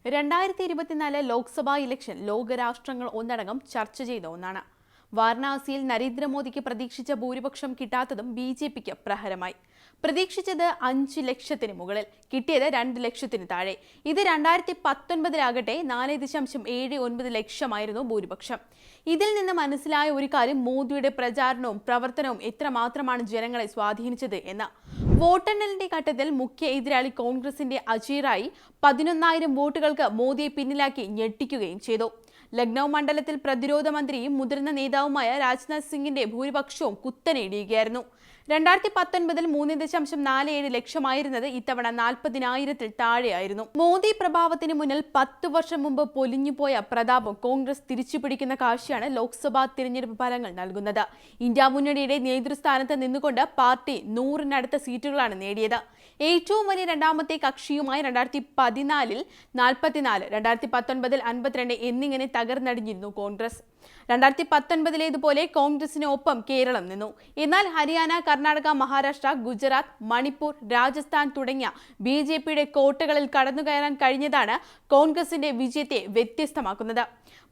2024 Lok Sabha election ലോകരാഷ്ട്രങ്ങൾ ഒന്നടങ്കം ചർച്ച ചെയ്ത ഒന്നാണ്. വാരണാസിയിൽ നരേന്ദ്രമോദിക്ക് പ്രതീക്ഷിച്ച ഭൂരിപക്ഷം കിട്ടാത്തതും ബിജെപിക്ക് പ്രഹരമായി. പ്രതീക്ഷിച്ചത് 5 ലക്ഷത്തിന് മുകളിൽ, കിട്ടിയത് 2 ലക്ഷത്തിന് താഴെ. ഇത് 2019-ലാകട്ടെ 4.79 ലക്ഷമായിരുന്നു ഭൂരിപക്ഷം. ഇതിൽ നിന്ന് മനസ്സിലായ ഒരു കാര്യം, മോദിയുടെ പ്രചാരണവും പ്രവർത്തനവും എത്രമാത്രമാണ് ജനങ്ങളെ സ്വാധീനിച്ചത് എന്ന്. വോട്ടെണ്ണലിന്റെ ഘട്ടത്തിൽ മുഖ്യ എതിരാളി കോൺഗ്രസിന്റെ അജയ് റായി 11,000 വോട്ടുകൾക്ക് മോദിയെ പിന്നിലാക്കി ഞെട്ടിക്കുകയും ചെയ്തു. ലക്നൌ മണ്ഡലത്തിൽ പ്രതിരോധ മന്ത്രിയും മുതിർന്ന നേതാവുമായ രാജ്നാഥ് സിംഗിന്റെ ഭൂരിപക്ഷവും കുത്തനെ ഇടിയുകയായിരുന്നു. 2019-ൽ 3.47 ലക്ഷമായിരുന്നത് ഇത്തവണ 40,000-ൽ താഴെയായിരുന്നു. മോദി പ്രഭാവത്തിന് മുന്നിൽ 10 വർഷം മുമ്പ് പൊലിഞ്ഞുപോയ പ്രതാപം കോൺഗ്രസ് തിരിച്ചുപിടിക്കുന്ന കാഴ്ചയാണ് ലോക്സഭാ തിരഞ്ഞെടുപ്പ് ഫലങ്ങൾ നൽകുന്നത്. ഇന്ത്യ മുന്നണിയുടെ നേതൃസ്ഥാനത്ത് നിന്നുകൊണ്ട് പാർട്ടി 100-നടുത്ത സീറ്റുകളാണ് നേടിയത്. ഏറ്റവും വലിയ രണ്ടാമത്തെ കക്ഷിയുമായി 2014-ൽ 44, 2019-ൽ 52 എന്നിങ്ങനെ തകർന്നടിഞ്ഞിരുന്നു കോൺഗ്രസ്. 2019-ലേതുപോലെ കോൺഗ്രസിന് ഒപ്പം കേരളം നിന്നു. എന്നാൽ ഹരിയാന, കർണാടക, മഹാരാഷ്ട്ര, ഗുജറാത്ത്, മണിപ്പൂർ, രാജസ്ഥാൻ തുടങ്ങിയ ബിജെപിയുടെ കോട്ടകളിൽ കടന്നുകയറാൻ കഴിഞ്ഞതാണ് കോൺഗ്രസിന്റെ വിജയത്തെ വ്യത്യസ്തമാക്കുന്നത്.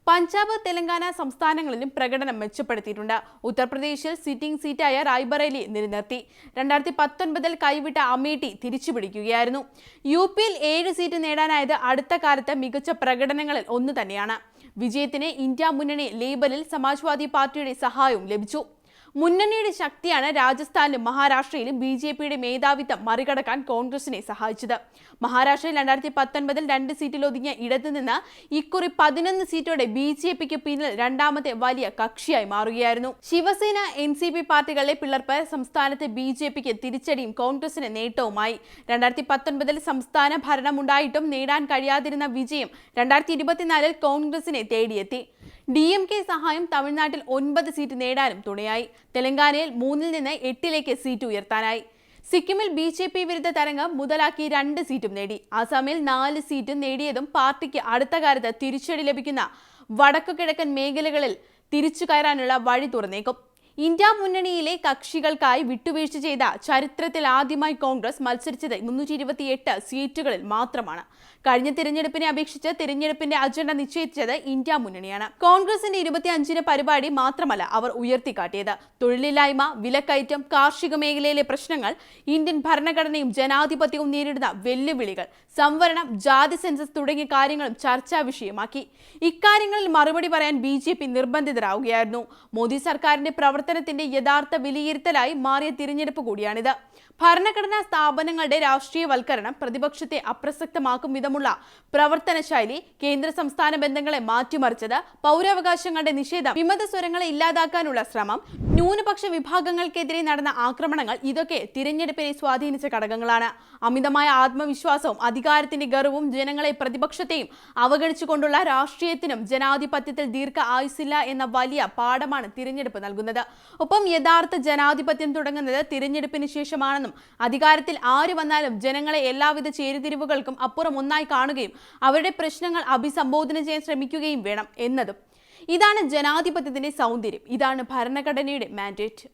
പഞ്ചാബ്, തെലങ്കാന സംസ്ഥാനങ്ങളിലും പ്രകടനം മെച്ചപ്പെടുത്തിയിട്ടുണ്ട്. ഉത്തർപ്രദേശിൽ സിറ്റിംഗ് സീറ്റായ റായ്ബറേലി നിലനിർത്തി. 2019-ൽ കൈവിട്ട അമേഠി തിരിച്ചുപിടിക്കുകയായിരുന്നു. യുപിയിൽ 7 സീറ്റ് നേടാനായത് അടുത്ത കാലത്ത് മികച്ച പ്രകടനങ്ങളിൽ ഒന്ന് തന്നെയാണ്. വിജയത്തിന് ഇന്ത്യ മുന്നണി ലേബലിൽ സമാജ്വാദി പാർട്ടിയുടെ സഹായവും ലഭിച്ചു. മുന്നണിയുടെ ശക്തിയാണ് രാജസ്ഥാനിലും മഹാരാഷ്ട്രയിലും ബിജെപിയുടെ മേധാവിത്വം മറികടക്കാൻ കോൺഗ്രസിനെ സഹായിച്ചത്. മഹാരാഷ്ട്രയിൽ 2019-ൽ 2 സീറ്റിലൊതുങ്ങിയ ഇടത്തു നിന്ന് ഇക്കുറി 11 സീറ്റോടെ ബിജെപിക്ക് പിന്നിൽ രണ്ടാമത്തെ വലിയ കക്ഷിയായി മാറുകയായിരുന്നു. ശിവസേന, എൻസിപി പാർട്ടികളിലെ പിളർപ്പ് സംസ്ഥാനത്ത് ബിജെപിക്ക് തിരിച്ചടിയും കോൺഗ്രസിന് നേട്ടവുമായി. 2019-ൽ സംസ്ഥാന ഭരണമുണ്ടായിട്ടും നേടാൻ കഴിയാതിരുന്ന വിജയം 2024-ൽ കോൺഗ്രസിനെ തേടിയെത്തി. DMK സഹായം തമിഴ്നാട്ടിൽ 9 സീറ്റ് നേടാനും തുണയായി. തെലങ്കാനയിൽ 3-ൽ നിന്ന് 8-ലേക്ക് സീറ്റ് ഉയർത്താനായി. സിക്കിമിൽ ബിജെപി വിരുദ്ധ തരംഗം മുതലാക്കി 2 സീറ്റും നേടി. അസമിൽ 4 സീറ്റും നേടിയതും പാർട്ടിക്ക് അടുത്ത കാലത്ത് തിരിച്ചടി ലഭിക്കുന്ന വടക്കുകിഴക്കൻ മേഖലകളിൽ തിരിച്ചു കയറാനുള്ള വഴി തുറന്നേക്കും. ഇന്ത്യ മുന്നണിയിലെ കക്ഷികൾക്കായി വിട്ടുവീഴ്ച ചെയ്ത ചരിത്രത്തിൽ ആദ്യമായി കോൺഗ്രസ് മത്സരിച്ചത് 328 സീറ്റുകളിൽ മാത്രമാണ്. കഴിഞ്ഞ തിരഞ്ഞെടുപ്പിനെ അപേക്ഷിച്ച് തിരഞ്ഞെടുപ്പിന്റെ അജണ്ട നിശ്ചയിച്ചത് ഇന്ത്യ മുന്നണിയാണ്. കോൺഗ്രസിന്റെ 25-ന് പരിപാടി മാത്രമല്ല അവർ ഉയർത്തിക്കാട്ടിയത്. തൊഴിലില്ലായ്മ, വിലക്കയറ്റം, കാർഷിക മേഖലയിലെ പ്രശ്നങ്ങൾ, ഇന്ത്യൻ ഭരണഘടനയും ജനാധിപത്യവും നേരിടുന്ന വെല്ലുവിളികൾ, സംവരണം, ജാതി സെൻസസ് തുടങ്ങിയ കാര്യങ്ങളും ചർച്ചാ വിഷയമാക്കി. ഇക്കാര്യങ്ങളിൽ മറുപടി പറയാൻ ബിജെപി നിർബന്ധിതരാവുകയായിരുന്നു. മോദി സർക്കാരിന്റെ പ്രവർത്തനത്തിന്റെ യഥാർത്ഥ വിലയിരുത്തലായി മാറിയ തിരഞ്ഞെടുപ്പ് കൂടിയാണിത്. ഭരണഘടനാ സ്ഥാപനങ്ങളുടെ രാഷ്ട്രീയവൽക്കരണം, പ്രതിപക്ഷത്തെ അപ്രസക്തമാക്കും വിധമുള്ള പ്രവർത്തന ശൈലി, കേന്ദ്ര സംസ്ഥാന ബന്ധങ്ങളെ മാറ്റിമറിച്ചത്, പൗരാവകാശങ്ങളുടെ നിഷേധം, വിമത സ്വരങ്ങളെ ഇല്ലാതാക്കാനുള്ള ശ്രമം, ന്യൂനപക്ഷ വിഭാഗങ്ങൾക്കെതിരെ നടന്ന ആക്രമണങ്ങൾ ഇതൊക്കെ തിരഞ്ഞെടുപ്പിനെ സ്വാധീനിച്ച ഘടകങ്ങളാണ്. അമിതമായ ആത്മവിശ്വാസവും അധികാരത്തിന്റെ ഗർവവും ജനങ്ങളെ പ്രതിപക്ഷത്തെയും അവഗണിച്ചുകൊണ്ടുള്ള രാഷ്ട്രീയത്തിനും ജനാധിപത്യത്തിൽ ദീർഘ ആയുസ്സില്ല എന്ന വലിയ പാഠമാണ് തിരഞ്ഞെടുപ്പ് നൽകുന്നത്. ഒപ്പം യഥാർത്ഥ ജനാധിപത്യം തുടങ്ങുന്നത് തിരഞ്ഞെടുപ്പിന് ശേഷമാണെന്നും അധികാരത്തിൽ ആര് വന്നാലും ജനങ്ങളെ എല്ലാവിധ ചേരിതിരിവുകൾക്കും അപ്പുറം ഒന്നായി കാണുകയും അവരുടെ പ്രശ്നങ്ങൾ അഭിസംബോധന ചെയ്യാൻ ശ്രമിക്കുകയും വേണം എന്നതും. ഇതാണ് ജനാധിപത്യത്തിന്റെ സൗന്ദര്യം. ഇതാണ് ഭരണഘടനയുടെ മാൻഡേറ്റ്.